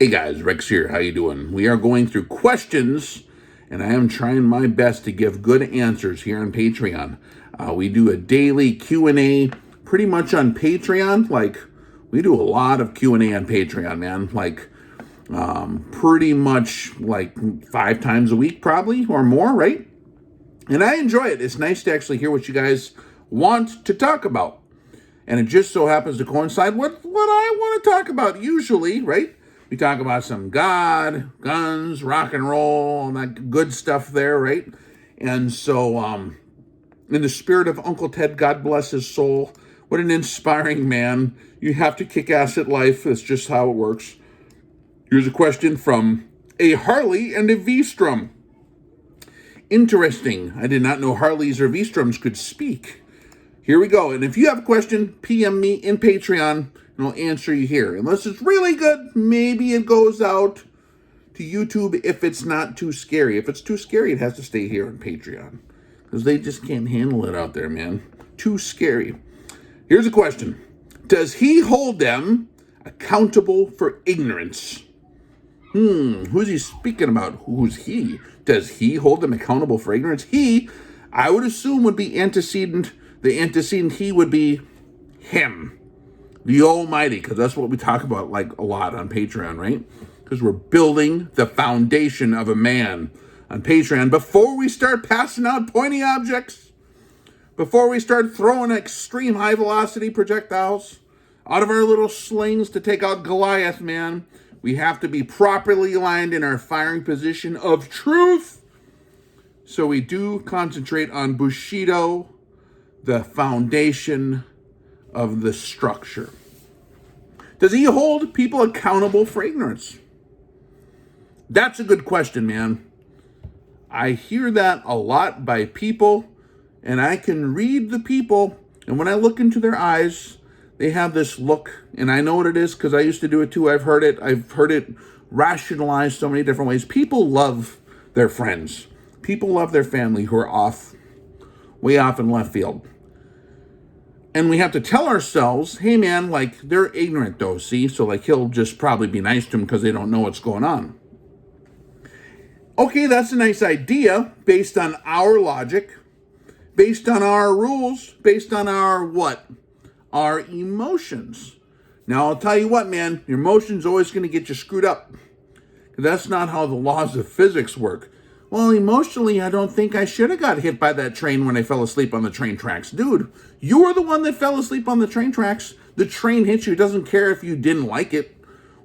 Hey guys, Rex here. How you doing? We are going through questions, and I am trying my best to give good answers here on Patreon. We do a daily Q&A pretty much on Patreon. We do a lot of Q&A on Patreon, man. Pretty much 5 times a week, probably, or more, right? And I enjoy it. It's nice to actually hear what you guys want to talk about. And it just so happens to coincide with what I want to talk about usually, right? We talk about some God, guns, rock and roll, all that good stuff there, right? And so, in the spirit of Uncle Ted, God bless his soul, what an inspiring man. You have to kick ass at life. That's just how it works. Here's a question from a Harley and a V-Strum. Interesting. I did not know Harleys or V-Strums could speak. Here we go. And if you have a question, PM me in Patreon, and I'll answer you here. Unless it's really good, maybe it goes out to YouTube if it's not too scary. If it's too scary, it has to stay here on Patreon. Because they just can't handle it out there, man. Too scary. Here's a question. Does he hold them accountable for ignorance? Who's he speaking about? Who's he? Does he hold them accountable for ignorance? He, I would assume, would be antecedent. The antecedent he would be him, the Almighty, because that's what we talk about a lot on Patreon, right? Because we're building the foundation of a man on Patreon before we start passing out pointy objects, before we start throwing extreme high velocity projectiles out of our little slings to take out Goliath, man. We have to be properly aligned in our firing position of truth. So we do concentrate on Bushido, the foundation of the structure. Does he hold people accountable for ignorance? That's a good question, man. I hear that a lot by people, and I can read the people, and when I look into their eyes, they have this look, and I know what it is because I used to do it too. I've heard it rationalized so many different ways. People love their friends. People love their family who are way off in left field. And we have to tell ourselves, hey man, they're ignorant though, see? So he'll just probably be nice to them because they don't know what's going on. Okay, that's a nice idea based on our logic, based on our rules, based on our what? Our emotions. Now I'll tell you what, man, your emotions always going to get you screwed up. That's not how the laws of physics work. Well, emotionally, I don't think I should have got hit by that train when I fell asleep on the train tracks. Dude, you were the one that fell asleep on the train tracks. The train hit you. It doesn't care if you didn't like it.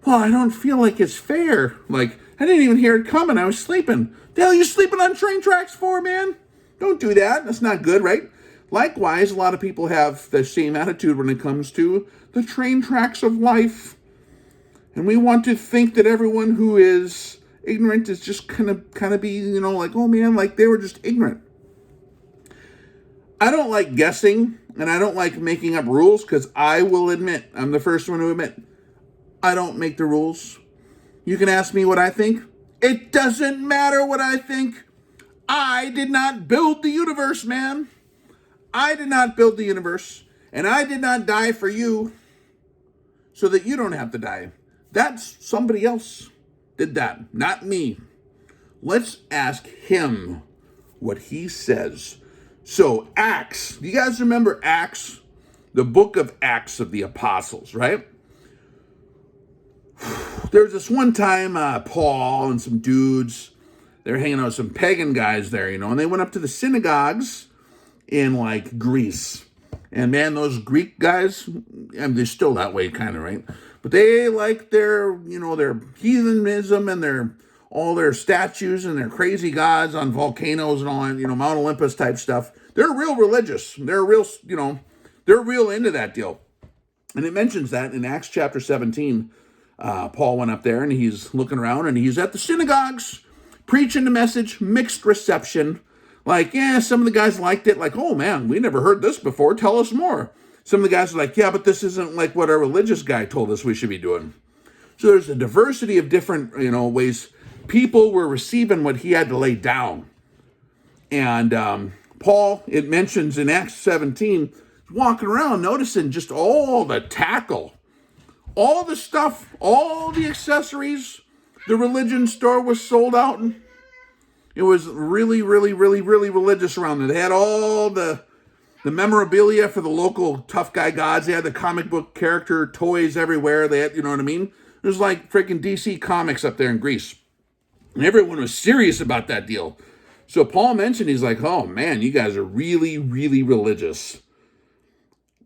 Well, I don't feel like it's fair. I didn't even hear it coming. I was sleeping. The hell are you sleeping on train tracks for, man? Don't do that. That's not good, right? Likewise, a lot of people have the same attitude when it comes to the train tracks of life. And we want to think that everyone who is ignorant is just kind of be, oh man, they were just ignorant. I don't like guessing, and I don't like making up rules, because I will admit, I'm the first one to admit, I don't make the rules. You can ask me what I think. It doesn't matter what I think. I did not build the universe, man. I did not build the universe, and I did not die for you so that you don't have to die. That's somebody else did that, not me. Let's ask him what he says. So Acts, you guys remember Acts? The book of Acts of the Apostles, right? There's this one time Paul and some dudes, they're hanging out with some pagan guys there, and they went up to the synagogues in Greece. And man, those Greek guys, and they're still that way kind of, right? But they like their heathenism and all their statues and their crazy gods on volcanoes and all that, Mount Olympus type stuff. They're real religious. They're real into that deal. And it mentions that in Acts chapter 17, Paul went up there and he's looking around and he's at the synagogues preaching the message, mixed reception. Some of the guys liked it. Oh man, we never heard this before. Tell us more. Some of the guys are yeah, but this isn't what our religious guy told us we should be doing. So there's a diversity of different, ways people were receiving what he had to lay down. And Paul, it mentions in Acts 17, walking around noticing just all the tackle, all the stuff, all the accessories, the religion store was sold out. It was really, really, really, really religious around there. They had all the memorabilia for the local tough guy gods. They had the comic book character toys everywhere. They had, you know what I mean? It was like freaking DC Comics up there in Greece. And everyone was serious about that deal. So Paul mentioned, he's like, oh man, you guys are really, really religious.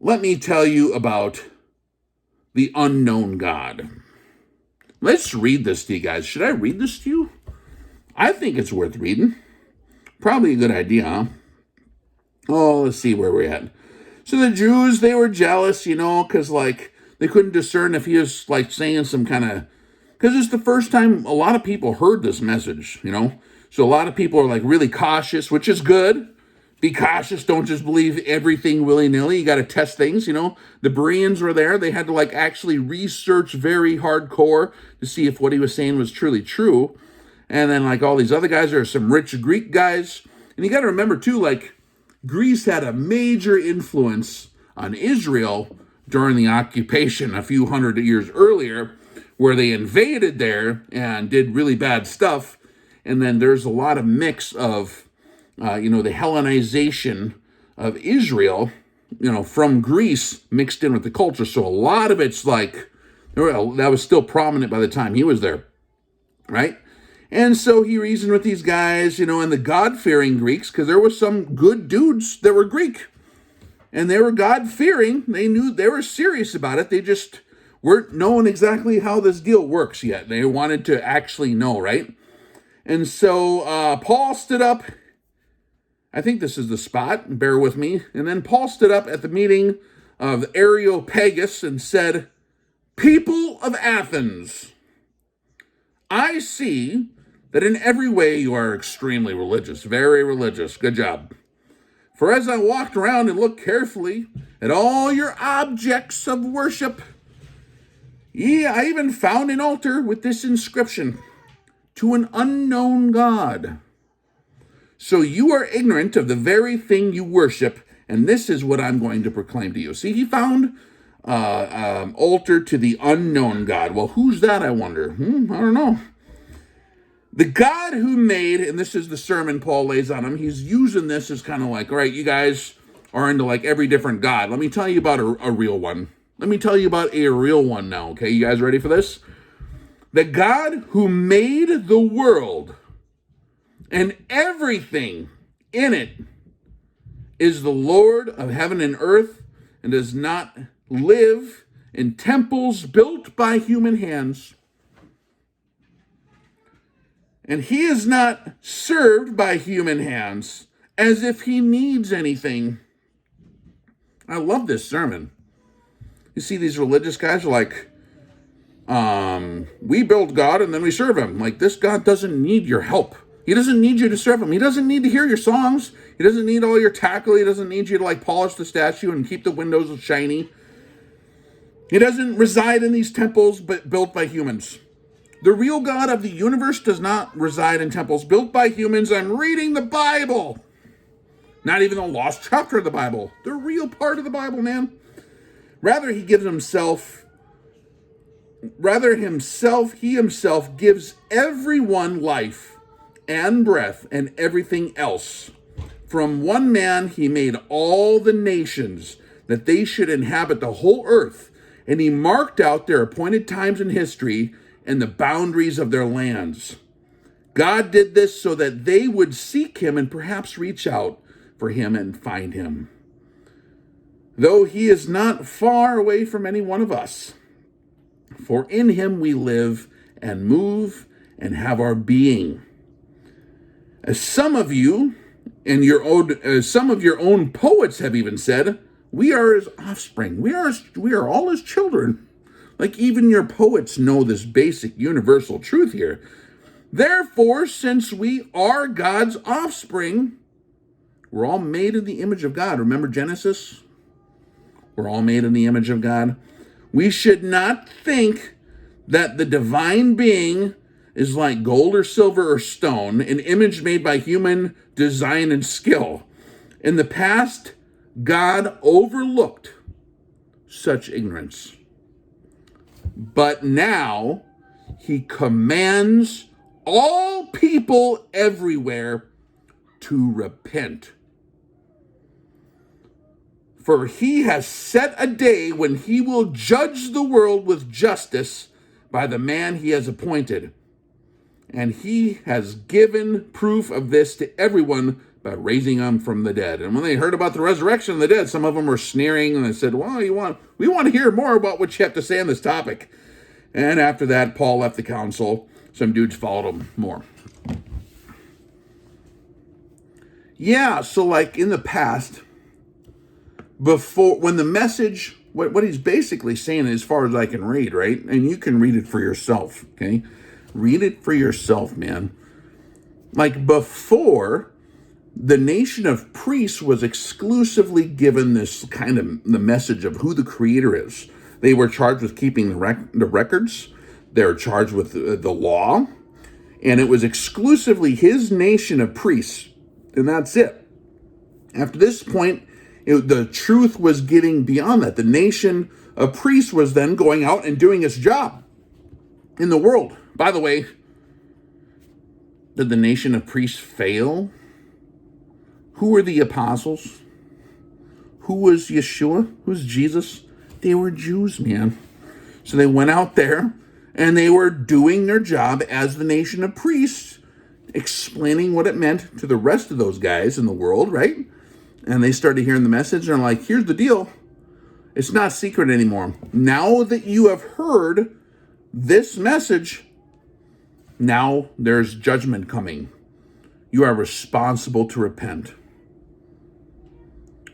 Let me tell you about the unknown God. Let's read this to you guys. Should I read this to you? I think it's worth reading. Probably a good idea, huh? Oh, let's see where we're at. So the Jews, they were jealous, because, they couldn't discern if he was, saying some kind of... Because it's the first time a lot of people heard this message, So a lot of people are, really cautious, which is good. Be cautious. Don't just believe everything willy-nilly. You got to test things, The Bereans were there. They had to, actually research very hardcore to see if what he was saying was truly true. And then, all these other guys, there are some rich Greek guys. And you got to remember, too, Greece had a major influence on Israel during the occupation a few hundred years earlier, where they invaded there and did really bad stuff. And then there's a lot of mix of, the Hellenization of Israel, from Greece mixed in with the culture. So a lot of it's that was still prominent by the time he was there, right? And so he reasoned with these guys, and the God-fearing Greeks, because there were some good dudes that were Greek. And they were God-fearing. They knew they were serious about it. They just weren't knowing exactly how this deal works yet. They wanted to actually know, right? And so Paul stood up. I think this is the spot. Bear with me. And then Paul stood up at the meeting of Areopagus and said, "People of Athens, I see that in every way you are extremely religious, very religious. Good job. For as I walked around and looked carefully at all your objects of worship, I even found an altar with this inscription, 'To an unknown God.' So you are ignorant of the very thing you worship, and this is what I'm going to proclaim to you." See, he found altar to the unknown God. Well, who's that, I wonder? I don't know. The God who made, and this is the sermon Paul lays on him, he's using this as kind of all right, you guys are into every different God. Let me tell you about a real one. Let me tell you about a real one now, okay? You guys ready for this? The God who made the world and everything in it is the Lord of heaven and earth and does not live in temples built by human hands. And he is not served by human hands as if he needs anything. I love this sermon. You see, these religious guys are we build God and then we serve him. This God doesn't need your help. He doesn't need you to serve him. He doesn't need to hear your songs. He doesn't need all your tackle. He doesn't need you to polish the statue and keep the windows shiny. He doesn't reside in these temples but built by humans. The real God of the universe does not reside in temples built by humans. I'm reading the Bible. Not even the lost chapter of the Bible. The real part of the Bible, man. Rather, he himself gives everyone life and breath and everything else. From one man, he made all the nations that they should inhabit the whole earth. And he marked out their appointed times in history and the boundaries of their lands. God did this so that they would seek him and perhaps reach out for him and find him. Though he is not far away from any one of us. For in him we live and move and have our being. As some of you and some of your own poets have even said, we are his offspring. We are all his children. Even your poets know this basic universal truth here. Therefore, since we are God's offspring, we're all made in the image of God. Remember Genesis? We're all made in the image of God. We should not think that the divine being is like gold or silver or stone, an image made by human design and skill. In the past, God overlooked such ignorance. But now he commands all people everywhere to repent. For he has set a day when he will judge the world with justice by the man he has appointed. And he has given proof of this to everyone by raising him from the dead. And when they heard about the resurrection of the dead, some of them were sneering and they said, well, we want to hear more about what you have to say on this topic. And after that, Paul left the council. Some dudes followed him more. Yeah, so like in the past, before, when the message, what he's basically saying as far as I can read, right? And you can read it for yourself, okay? Read it for yourself, man. Like before, the nation of priests was exclusively given this kind of the message of who the creator is. They were charged with keeping the records. They were charged with the law. And it was exclusively his nation of priests. And that's it. After this point, the truth was getting beyond that. The nation of priests was then going out and doing its job in the world. By the way, did the nation of priests fail? Who were the apostles? Who was Yeshua? Who was Jesus? They were Jews, man. So they went out there and they were doing their job as the nation of priests, explaining what it meant to the rest of those guys in the world, right? And they started hearing the message and are like, here's the deal. It's not secret anymore. Now that you have heard this message, now there's judgment coming. You are responsible to repent.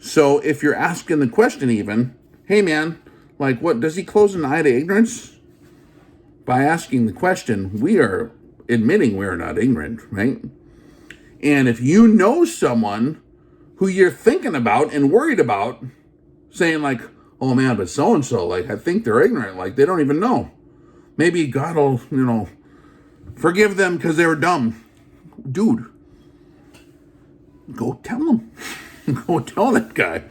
So if you're asking the question even, hey man, like what, does he close an eye to ignorance? By asking the question, we are admitting we are not ignorant, right? And if you know someone who you're thinking about and worried about, saying like, oh man, but so-and-so, like I think they're ignorant, like they don't even know. Maybe God will, forgive them because they were dumb. Dude, go tell them. Go tell that guy.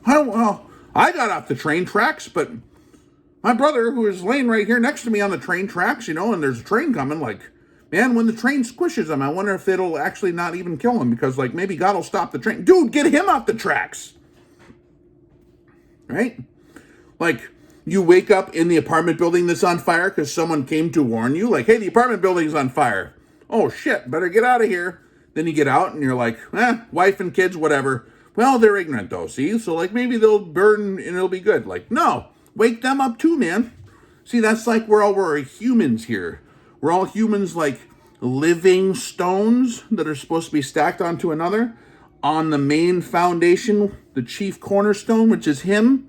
I got off the train tracks, but my brother, who is laying right here next to me on the train tracks, and there's a train coming, like, man, when the train squishes him, I wonder if it'll actually not even kill him because, like, maybe God will stop the train. Dude, get him off the tracks. Right? Like, you wake up in the apartment building that's on fire because someone came to warn you, like, hey, the apartment building's on fire. Oh, shit, better get out of here. Then you get out and you're like, wife and kids, whatever. Well, they're ignorant though, see? So like maybe they'll burn and it'll be good. Like, no, wake them up too, man. See, that's like we're humans here. We're all humans like living stones that are supposed to be stacked onto another on the main foundation, the chief cornerstone, which is him.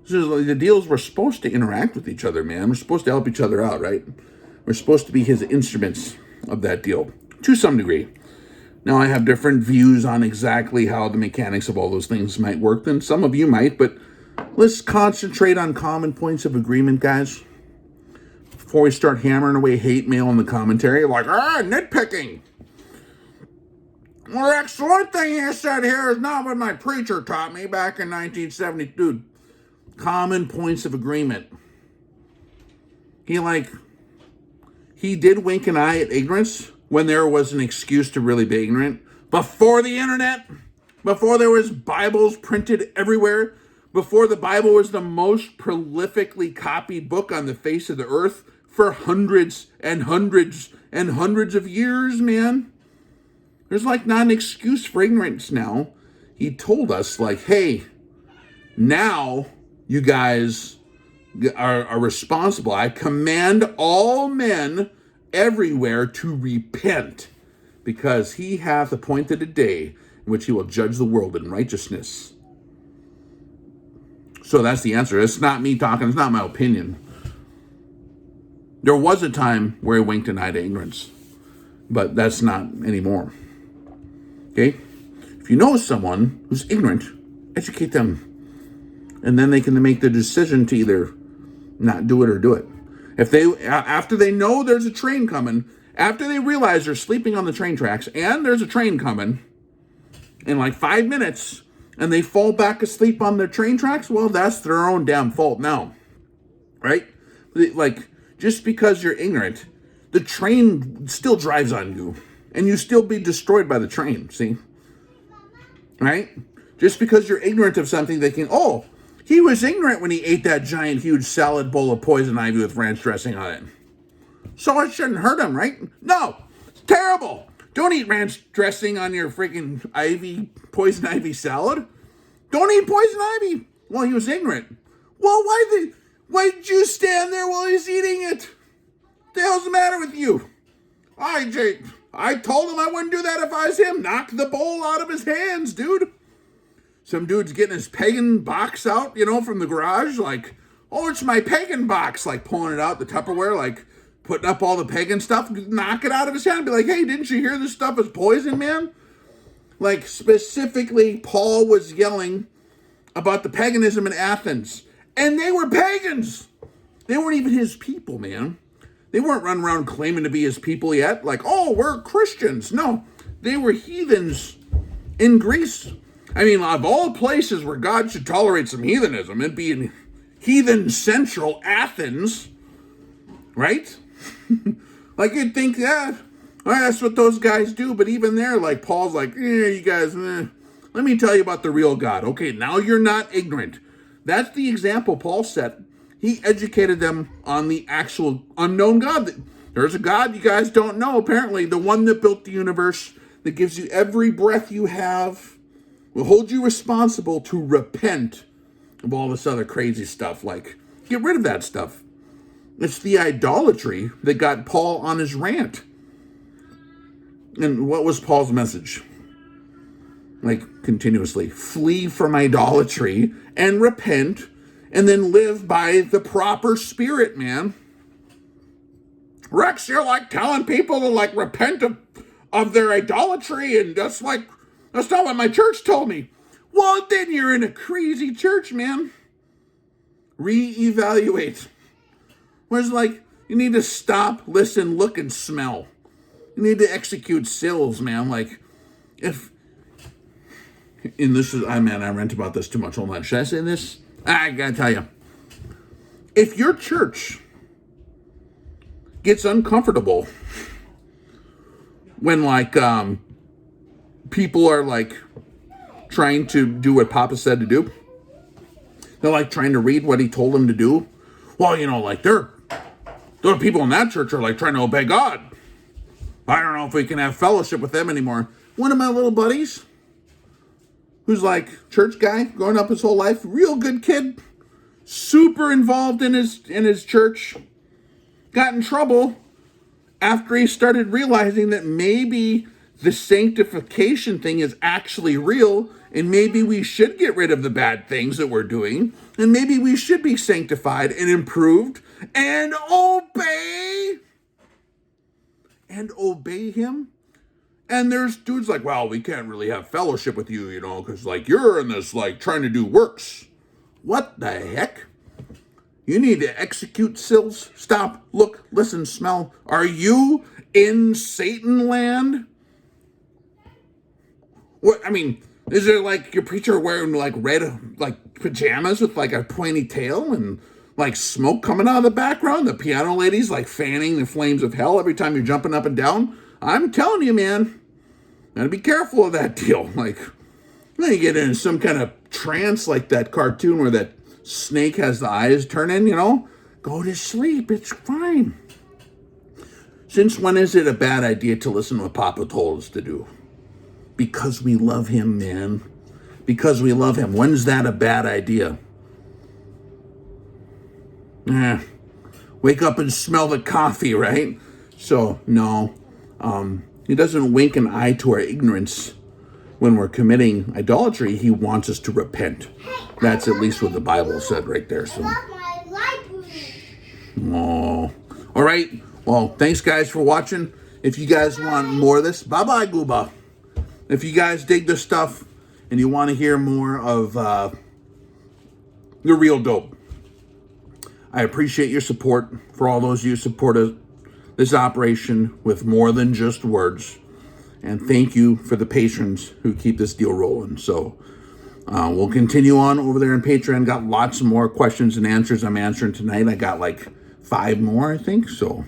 So the deal is we're supposed to interact with each other, man. We're supposed to help each other out, right? We're supposed to be his instruments of that deal, to some degree. Now, I have different views on exactly how the mechanics of all those things might work than some of you might, but let's concentrate on common points of agreement, guys. Before we start hammering away hate mail in the commentary, like, nitpicking. Well, excellent thing you said here is not what my preacher taught me back in 1970. Dude, common points of agreement. He did wink an eye at ignorance when there was an excuse to really be ignorant. Before the internet, before there was Bibles printed everywhere, before the Bible was the most prolifically copied book on the face of the earth for hundreds and hundreds and hundreds of years, man. There's like not an excuse for ignorance now. He told us like, hey, now you guys are responsible. I command all men everywhere to repent, because he hath appointed a day in which he will judge the world in righteousness. So that's the answer. It's not me talking. It's not my opinion. There was a time where he winked an eye to ignorance, but that's not anymore. Okay? If you know someone who's ignorant, educate them. And then they can make the decision to either not do it or do it. If after they know there's a train coming, after they realize they're sleeping on the train tracks and there's a train coming in like 5 minutes and they fall back asleep on their train tracks, well, that's their own damn fault now, right? Like, just because you're ignorant, the train still drives on you, and you still be destroyed by the train, see? Right? Just because you're ignorant of something, they can, oh, he was ignorant when he ate that giant, huge salad bowl of poison ivy with ranch dressing on it. So it shouldn't hurt him, right? No, it's terrible. Don't eat ranch dressing on your freaking poison ivy salad. Don't eat poison ivy. Well, he was ignorant. Well, why'd you stand there while he's eating it? What the hell's the matter with you? I told him I wouldn't do that if I was him. Knock the bowl out of his hands, dude. Some dude's getting his pagan box out, from the garage, like, oh, it's my pagan box, like pulling it out, the Tupperware, like putting up all the pagan stuff, knock it out of his hand, be like, hey, didn't you hear this stuff is poison, man? Like, specifically, Paul was yelling about the paganism in Athens, and they were pagans. They weren't even his people, man. They weren't running around claiming to be his people yet, like, oh, we're Christians. No, they were heathens in Greece. I mean, of all places where God should tolerate some heathenism, it'd be in heathen central Athens, right? Like, you'd think, yeah, well, that's what those guys do. But even there, like, Paul's like, you guys, let me tell you about the real God. Okay, now you're not ignorant. That's the example Paul set. He educated them on the actual unknown God. There's a God you guys don't know, apparently. The one that built the universe, that gives you every breath you have, will hold you responsible to repent of all this other crazy stuff. Like, get rid of that stuff. It's the idolatry that got Paul on his rant. And what was Paul's message? Like, continuously, flee from idolatry and repent, and then live by the proper spirit, man. Rex, you're like telling people to like repent of their idolatry, and that's not what my church told me. Well, then you're in a crazy church, man. Reevaluate. Whereas, like, you need to stop, listen, look, and smell. You need to execute sales, man. Like, I rant about this too much. Hold on. Should I say this? I gotta tell you. If your church gets uncomfortable when, like, people are, like, trying to do what Papa said to do, they're, like, trying to read what he told them to do. Well, like, there are people in that church are, like, trying to obey God. I don't know if we can have fellowship with them anymore. One of my little buddies, who's like church guy, growing up his whole life, real good kid, super involved in his church, got in trouble after he started realizing that maybe the sanctification thing is actually real, and maybe we should get rid of the bad things that we're doing, and maybe we should be sanctified and improved and obey him. And there's dudes like, well, we can't really have fellowship with you, because, like, you're in this, like, trying to do works. What the heck? You need to execute sales. Stop, look, listen, smell. Are you in Satan land? What, I mean, is there, like, your preacher wearing, like, red, like, pajamas with, like, a pointy tail and, like, smoke coming out of the background? The piano lady's, like, fanning the flames of hell every time you're jumping up and down? I'm telling you, man. Gotta be careful of that deal. Like, then you get into some kind of trance like that cartoon where that snake has the eyes turning, Go to sleep. It's fine. Since when is it a bad idea to listen to what Papa told us to do? Because we love him, man. Because we love him. When's that a bad idea? Wake up and smell the coffee, right? So, no. He doesn't wink an eye to our ignorance when we're committing idolatry. He wants us to repent. That's at least what the Bible said right there. So, oh, all right. Well, thanks guys for watching. If you guys want more of this, bye-bye, Gooba. If you guys dig this stuff and you want to hear more of the real dope, I appreciate your support. For all those of you who support this operation with more than just words. And thank you for the patrons who keep this deal rolling. So we'll continue on over there on Patreon. Got lots more questions and answers I'm answering tonight. I got like 5 more, I think. So,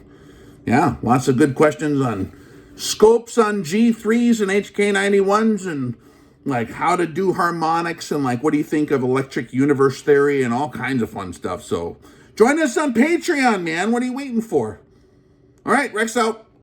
yeah, lots of good questions on scopes on G3s and HK91s and like how to do harmonics and like what do you think of electric universe theory and all kinds of fun stuff. So join us on Patreon, man. What are you waiting for? All right, Rex out.